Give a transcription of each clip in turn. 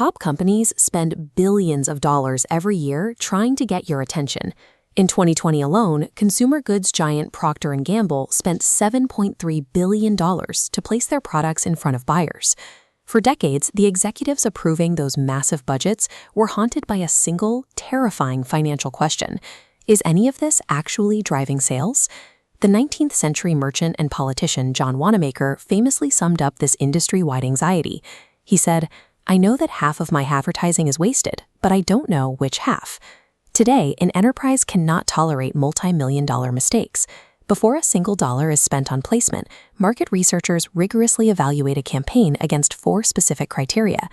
Top companies spend billions of dollars every year trying to get your attention. In 2020 alone, consumer goods giant Procter & Gamble spent $7.3 billion to place their products in front of buyers. For decades, the executives approving those massive budgets were haunted by a single, terrifying financial question. Is any of this actually driving sales? The 19th century merchant and politician John Wanamaker famously summed up this industry-wide anxiety. He said, "I know that half of my advertising is wasted, but I don't know which half." Today, an enterprise cannot tolerate multi-million-dollar mistakes. Before a single dollar is spent on placement, market researchers rigorously evaluate a campaign against 4 specific criteria.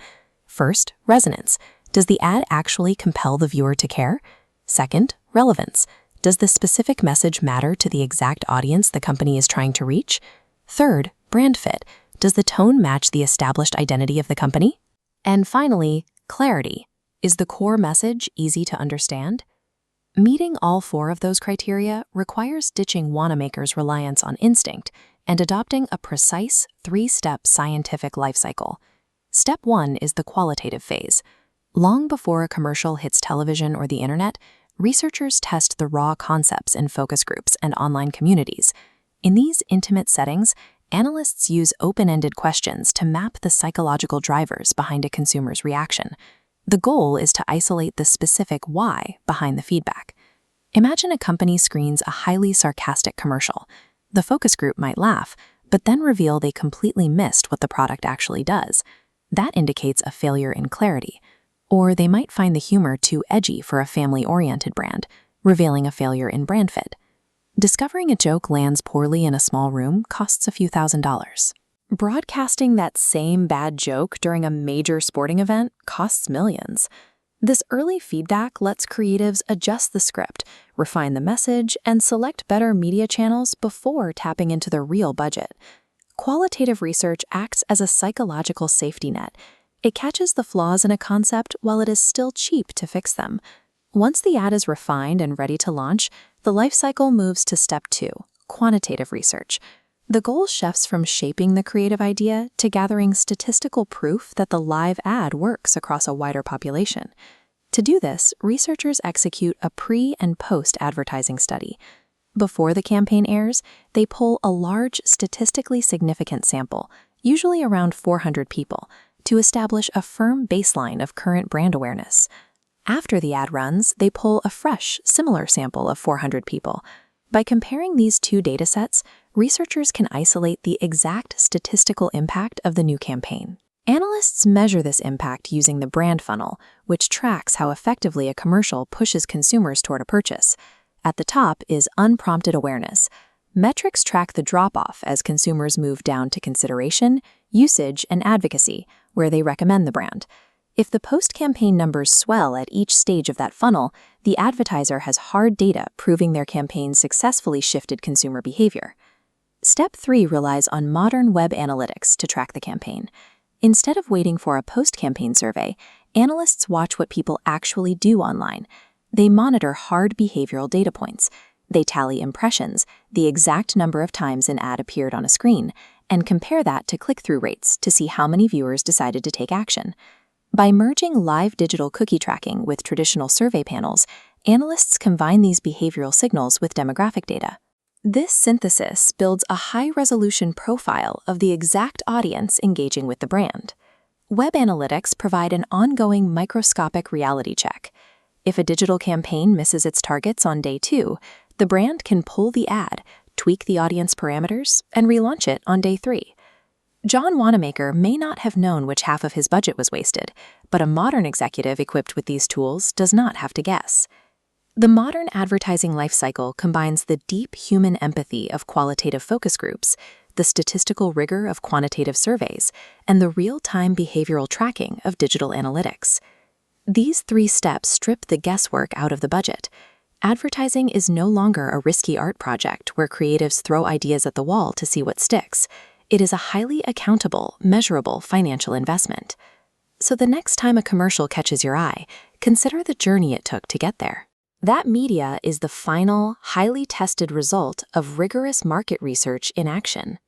First, resonance. Does the ad actually compel the viewer to care? Second, relevance. Does the specific message matter to the exact audience the company is trying to reach? Third, brand fit. Does the tone match the established identity of the company? And finally, clarity. Is the core message easy to understand? Meeting all 4 of those criteria requires ditching Wanamaker's reliance on instinct and adopting a precise 3-step scientific life cycle. Step 1 is the qualitative phase. Long before a commercial hits television or the internet, researchers test the raw concepts in focus groups and online communities. In these intimate settings, analysts use open-ended questions to map the psychological drivers behind a consumer's reaction. The goal is to isolate the specific why behind the feedback. Imagine a company screens a highly sarcastic commercial. The focus group might laugh, but then reveal they completely missed what the product actually does. That indicates a failure in clarity. Or they might find the humor too edgy for a family-oriented brand, revealing a failure in brand fit. Discovering a joke lands poorly in a small room costs a few $1,000s. Broadcasting that same bad joke during a major sporting event costs millions. This early feedback lets creatives adjust the script, refine the message, and select better media channels before tapping into the real budget. Qualitative research acts as a psychological safety net. It catches the flaws in a concept while it is still cheap to fix them. Once the ad is refined and ready to launch, the life cycle moves to step 2, quantitative research. The goal shifts from shaping the creative idea to gathering statistical proof that the live ad works across a wider population. To do this, researchers execute a pre- and post-advertising study. Before the campaign airs, they poll a large, statistically significant sample, usually around 400 people, to establish a firm baseline of current brand awareness. After the ad runs, they poll a fresh, similar sample of 400 people. By comparing these 2 datasets, researchers can isolate the exact statistical impact of the new campaign. Analysts measure this impact using the brand funnel, which tracks how effectively a commercial pushes consumers toward a purchase. At the top is unprompted awareness. Metrics track the drop-off as consumers move down to consideration, usage, and advocacy, where they recommend the brand. If the post-campaign numbers swell at each stage of that funnel, the advertiser has hard data proving their campaign successfully shifted consumer behavior. Step 3 relies on modern web analytics to track the campaign. Instead of waiting for a post-campaign survey, analysts watch what people actually do online. They monitor hard behavioral data points. They tally impressions, the exact number of times an ad appeared on a screen, and compare that to click-through rates to see how many viewers decided to take action. By merging live digital cookie tracking with traditional survey panels, analysts combine these behavioral signals with demographic data. This synthesis builds a high-resolution profile of the exact audience engaging with the brand. Web analytics provide an ongoing microscopic reality check. If a digital campaign misses its targets on day 2, the brand can pull the ad, tweak the audience parameters, and relaunch it on day 3. John Wanamaker may not have known which half of his budget was wasted, but a modern executive equipped with these tools does not have to guess. The modern advertising life cycle combines the deep human empathy of qualitative focus groups, the statistical rigor of quantitative surveys, and the real-time behavioral tracking of digital analytics. These 3 steps strip the guesswork out of the budget. Advertising is no longer a risky art project where creatives throw ideas at the wall to see what sticks. It is a highly accountable, measurable financial investment. So the next time a commercial catches your eye, consider the journey it took to get there. That media is the final, highly tested result of rigorous market research in action.